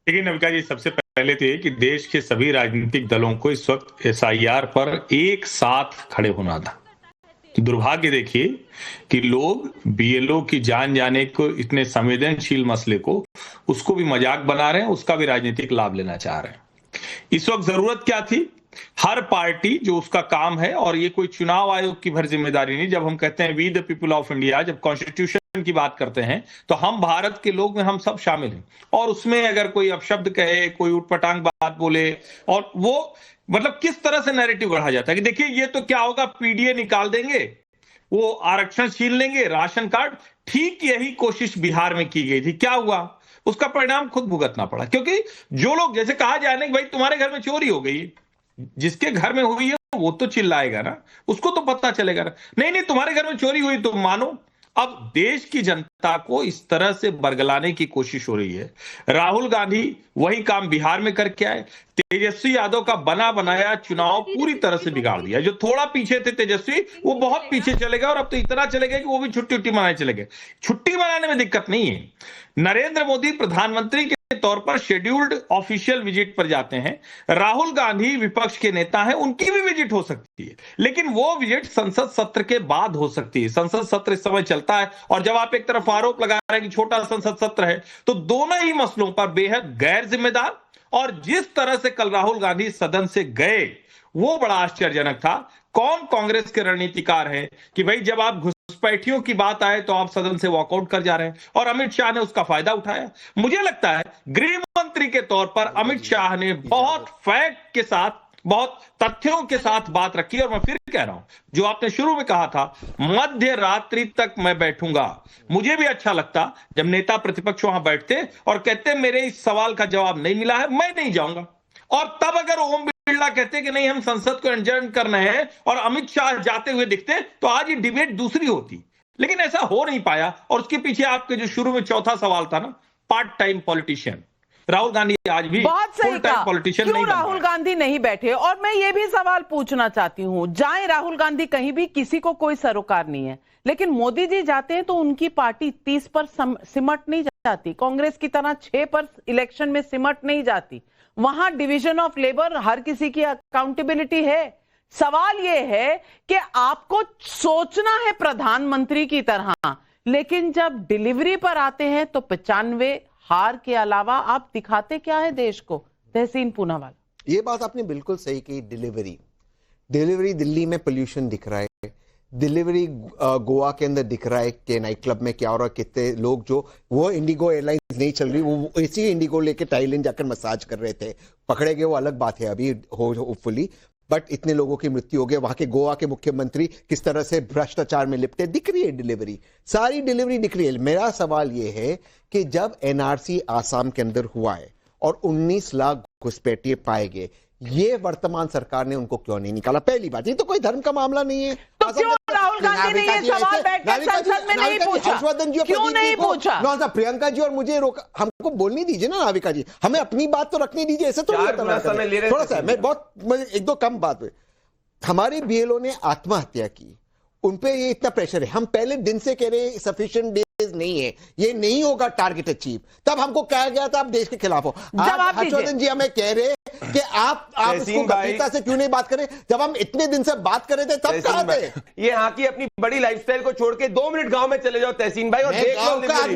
देखिए नविका जी, सबसे पहले तो ये कि देश के सभी राजनीतिक दलों को इस वक्त एसआईआर पर एक साथ खड़े होना था। दुर्भाग्य देखिए कि लोग बीएलओ की जान जाने को, इतने संवेदनशील मसले को, उसको भी मजाक बना रहे हैं, उसका भी राजनीतिक लाभ लेना चाह रहे हैं। इस वक्त जरूरत क्या थी? हर पार्टी जो उसका काम है, और ये कोई चुनाव आयोग की भर जिम्मेदारी नहीं। जब हम कहते हैं we the people of India, जब कॉन्स्टिट्यूशन की बात करते हैं तो हम भारत के लोग में हम सब शामिल हैं। और उसमें अगर कोई अपशब्द कहे, कोई उटपटांग बात बोले, और वो मतलब किस तरह से नैरेटिव बढ़ा जाता है कि देखिए ये तो क्या होगा, पीडीए निकाल देंगे, वो आरक्षण छीन लेंगे, राशन कार्ड। ठीक यही कोशिश बिहार में की गई थी। क्या हुआ? उसका परिणाम खुद भुगतना पड़ा। क्योंकि जो लोग, जैसे कहा जाए ना कि भाई तुम्हारे घर में चोरी हो गई, जिसके घर में हुई है वो तो चिल्लाएगा ना, उसको तो पता चलेगा ना। नहीं, तुम्हारे घर में चोरी हुई तो मानो। अब देश की जनता को इस तरह से बरगलाने की कोशिश हो रही है। राहुल गांधी वही काम बिहार में करके आए। तेजस्वी यादव का बना बनाया चुनाव पूरी तरह से बिगाड़ दिया। जो थोड़ा पीछे थे तेजस्वी, वो बहुत पीछे चले गए, और अब तो इतना चले गए कि वो भी छुट्टी मनाने चले गए। छुट्टी मनाने में दिक्कत नहीं है। नरेंद्र मोदी प्रधानमंत्री के तौर पर शेड्यूल्ड ऑफिशियल विजिट पर जाते हैं। राहुल गांधी विपक्ष के नेता हैं, उनकी भी विजिट हो सकती है, लेकिन वो विजिट संसद सत्र के बाद हो सकती है। संसद सत्र इस समय चलता है, और जब आप एक तरफ आरोप लगा रहे हैं कि छोटा संसद सत्र है, तो दोनों ही मसलों पर बेहद गैर जिम्मेदार, और जिस तरह से कल राहुल गांधी सदन से गए वो बड़ा आश्चर्यजनक था। कौन कांग्रेस के रणनीतिकार हैं कि भाई जब आप घुसपैठियों की बात आए तो आप सदन से वॉकआउट कर जा रहे हैं, और अमित शाह ने उसका फायदा उठाया। मुझे लगता है गृह मंत्री के तौर पर अमित शाह ने बहुत फैक्ट के साथ, बहुत तथ्यों के साथ बात रखी। और मैं फिर कह रहा हूं, जो आपने शुरू में कहा था मध्य रात्रि तक मैं बैठूंगा, मुझे भी अच्छा लगता जब नेता प्रतिपक्ष वहां बैठते और कहते मेरे इस सवाल का जवाब नहीं मिला है, मैं नहीं जाऊंगा। और तब अगर ओम बिरला कहते कि नहीं हम संसद को एडजर्न करना है, और अमित शाह जाते हुए दिखते, तो आज ये डिबेट दूसरी होती। लेकिन ऐसा हो नहीं पाया। और उसके पीछे आपके जो शुरू में चौथा सवाल था ना, part time politician, Rahul Gandhi आज भी बहुत सही फुल टाइम पॉलिटिशियन नहीं क्यों बन राहुल पाए। गांधी नहीं बैठे? और मैं ये भी सवाल पूछना चाहती हूं, जाए राहुल गांधी कहीं भी, किसी को कोई सरोकार नहीं है, लेकिन मोदी जी जाते हैं तो उनकी पार्टी 30 पर सिमट नहीं जाती, कांग्रेस की तरह 6 पर इलेक्शन में सिमट नहीं जाती। वहां डिवीजन ऑफ लेबर, हर किसी की अकाउंटेबिलिटी है। सवाल यह है कि आपको सोचना है प्रधानमंत्री की तरह, लेकिन जब डिलीवरी पर आते हैं तो 95 हार के अलावा आप दिखाते क्या है देश को? तहसीन पूनावाला, ये बात आपने बिल्कुल सही की। डिलीवरी दिल्ली में पोल्यूशन दिख रहा है, डिलीवरी गोवा के अंदर दिख रहा है कि नाइट क्लब में क्या हो रहा है, कितने लोग जो वो इंडिगो एयरलाइंस नहीं चल रही, वो इसी इंडिगो लेके थाईलैंड जाकर मसाज कर रहे थे, पकड़े गए वो अलग बात है अभी होपफुली, बट इतने लोगों की मृत्यु हो गई। वहां के गोवा के मुख्यमंत्री किस तरह से भ्रष्टाचार में लिपटे, दिख रही है डिलीवरी, सारी डिलीवरी दिख रही है। मेरा सवाल यह है कि जब एनआरसी आसाम के अंदर हुआ है और 19 लाख घुसपैठिए पाए गए, ये वर्तमान सरकार ने उनको क्यों नहीं निकाला? पहली बात, ये तो कोई धर्म का मामला नहीं है। तो क्यों राहुल गांधी ने ये सवाल बैठकर संसद में नहीं पूछा? हर्षवर्धन जी क्यों नहीं पूछा? प्रियंका जी और मुझे रोका, हमको बोलने दीजिए ना नाविका जी, हमें अपनी बात तो रखनी दीजिए, ऐसे तो थोड़ा सा मैं बहुत एक दो कम बात हुई। हमारे बीएलओ ने आत्महत्या की, उनपे ये इतना प्रेशर है, हम पहले दिन से कह रहे सफिशिएंट डेज नहीं है, ये नहीं होगा टारगेट अचीव, तब हमको कहा गया था आप देश के खिलाफ हो। हर्षवर्धन जी हमें कह रहे कि आप इसको गंभीरता से क्यों नहीं बात करें, जब हम इतने दिन से बात कर रहे थे तब कहा थे। ये यहाँ की अपनी बड़ी लाइफस्टाइल को छोड़ के 2 मिनट गांव में चले जाओ तहसीन भाई, और देख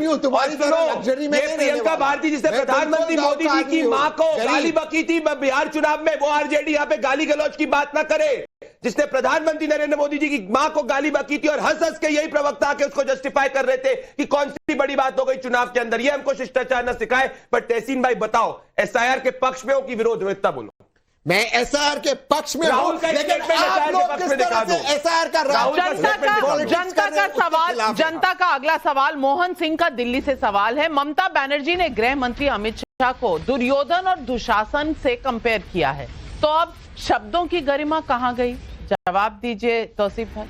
लो तुम्हारी लग्जरी में प्रियंका भारती जिसने प्रधानमंत्री मोदी जी की मां को गाली बकी थी बिहार चुनाव में, वो आरजेडी यहाँ पे गाली गलौज की बात ना करे, जिसने प्रधानमंत्री नरेंद्र मोदी जी की मां को गाली बकी थी और हंस हंस के यही प्रवक्ता के उसको जस्टिफाई कर रहे थे कि कौन सी बड़ी बात हो गई चुनाव के अंदर। ये हमको शिष्टाचार न सिखाए। पर तहसीन भाई बताओ, एसआईआर के पक्ष में हो कि विरोध में? इतना बोलो। मैं एसआईआर के पक्ष में राहुल का लेकिन आप लोग किस तरह से एसआईआर का जनता का अगला सवाल मोहन सिंह का दिल्ली से सवाल है। ममता बनर्जी ने गृह मंत्री अमित शाह को दुर्योधन और दुशासन से कंपेयर किया है, तो अब शब्दों की गरिमा कहां गई? जवाब दीजिए तौसीफ भाई।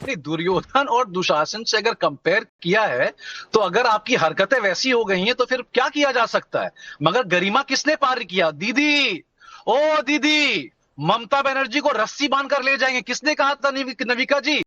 दुर्योधन और दुशासन से अगर कंपेयर किया है तो अगर आपकी हरकतें वैसी हो गई हैं तो फिर क्या किया जा सकता है? मगर गरिमा किसने पार किया? दीदी, ओ दीदी, ममता बनर्जी को रस्सी बांध कर ले जाएंगे, किसने कहा था? नविका जी,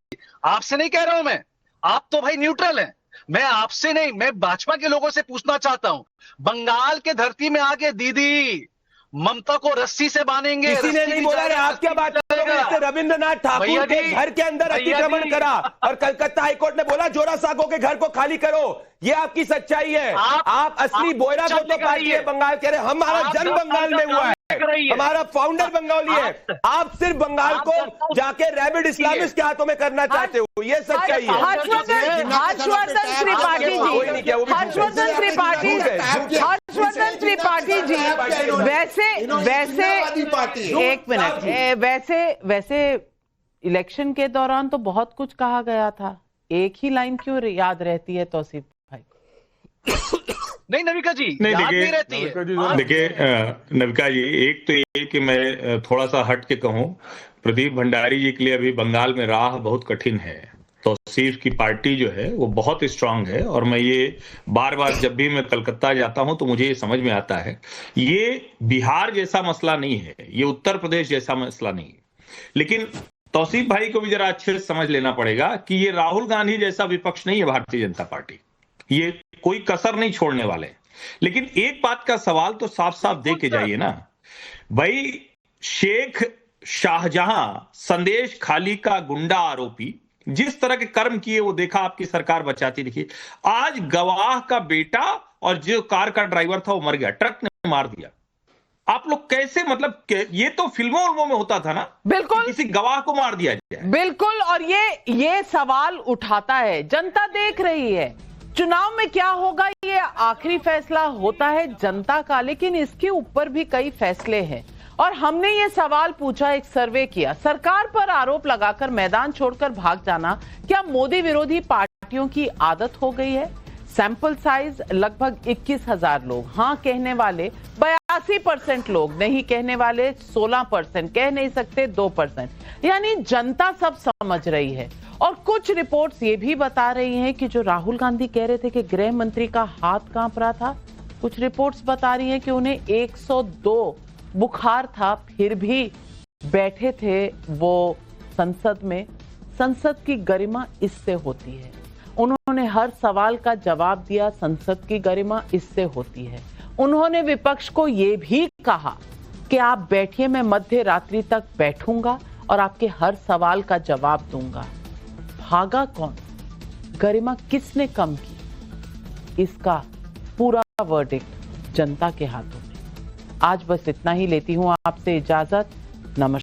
आपसे नहीं कह रहा हूं मैं, आप तो भाई न्यूट्रल हैं, मैं आपसे नहीं, मैं भाजपा के लोगों से पूछना चाहता हूं। बंगाल के धरती में आके दीदी ममता को रस्सी से बांधेंगे, किसी ने नहीं बोला रे, आप क्या बात करोगे? रविंद्रनाथ ठाकुर के घर के अंदर अतिक्रमण करा और कलकत्ता हाईकोर्ट ने बोला जोरा सागो के घर को खाली करो, ये आपकी सच्चाई है। आप असली बोयरा को तो पार्टी है बंगाल कह रहे, हमारा जन्म बंगाल में हुआ है, हमारा फाउंडर बंगाली है, आप सिर्फ बंगाल को जाके रैबिड इस्लामिस्ट के हाथों में करना चाहते हो, ये सच्चाई है। हर्षवर्धन त्रिपाठी जी, वैसे एक मिनट, वैसे इलेक्शन के दौरान तो बहुत कुछ कहा गया था, एक ही लाइन क्यों याद रहती है तौसीफ भाई? नहीं नविका जी, नहीं देखिए नविका जी, एक तो ये कि मैं थोड़ा सा हट के कहूं, प्रदीप भंडारी जी के लिए अभी बंगाल में राह बहुत कठिन है। तौसीफ की पार्टी जो है वो बहुत स्ट्रांग है, और मैं ये बार बार जब भी मैं कलकत्ता जाता हूं तो मुझे ये समझ में आता है, ये बिहार जैसा मसला नहीं है, ये उत्तर प्रदेश जैसा मसला नहीं है। लेकिन तौसीफ भाई को भी जरा अच्छे से समझ लेना पड़ेगा कि ये राहुल गांधी जैसा विपक्ष नहीं है भारतीय जनता पार्टी, ये कोई कसर नहीं छोड़ने वाले। लेकिन एक बात का सवाल तो साफ साफ दे के जाइए ना भाई, शेख शाहजहां संदेश खाली का गुंडा आरोपी जिस तरह के कर्म किए वो देखा आपकी सरकार बचाती दिखी। आज गवाह का बेटा और जो कार का ड्राइवर था वो मर गया, ट्रक ने मार दिया। आप लोग कैसे, मतलब ये तो फिल्मों में होता था ना, बिल्कुल किसी गवाह को मार दिया जाए। बिल्कुल, और ये सवाल उठाता है, जनता देख रही है, चुनाव में क्या होगा ये आखिरी फैसला होता है जनता का, लेकिन इसके ऊपर भी कई फैसले हैं। और हमने ये सवाल पूछा, एक सर्वे किया, सरकार पर आरोप लगाकर मैदान छोड़कर भाग जाना क्या मोदी विरोधी पार्टियों की आदत हो गई है? सैंपल साइज लगभग 21,000 लोग, हाँ कहने वाले 82% लोग, नहीं कहने वाले 16%, कह नहीं सकते 2%, यानी जनता सब समझ रही है। और कुछ रिपोर्ट्स ये भी बता रही हैं कि जो राहुल गांधी कह रहे थे कि गृह मंत्री का हाथ कांप रहा था, कुछ रिपोर्ट्स बता रही हैं कि उन्हें 102 बुखार था, फिर भी बैठे थे वो संसद में। संसद की गरिमा इससे होती है। उन्होंने हर सवाल का जवाब दिया। संसद की गरिमा इससे होती है। उन्होंने विपक्ष को यह भी कहा कि आप बैठिए, मैं मध्य रात्रि तक बैठूंगा और आपके हर सवाल का जवाब दूंगा। भागा कौन? गरिमा किसने कम की? इसका पूरा वर्डिक्ट जनता के हाथों में। आज बस इतना ही, लेती हूं आपसे इजाजत। नमस्कार।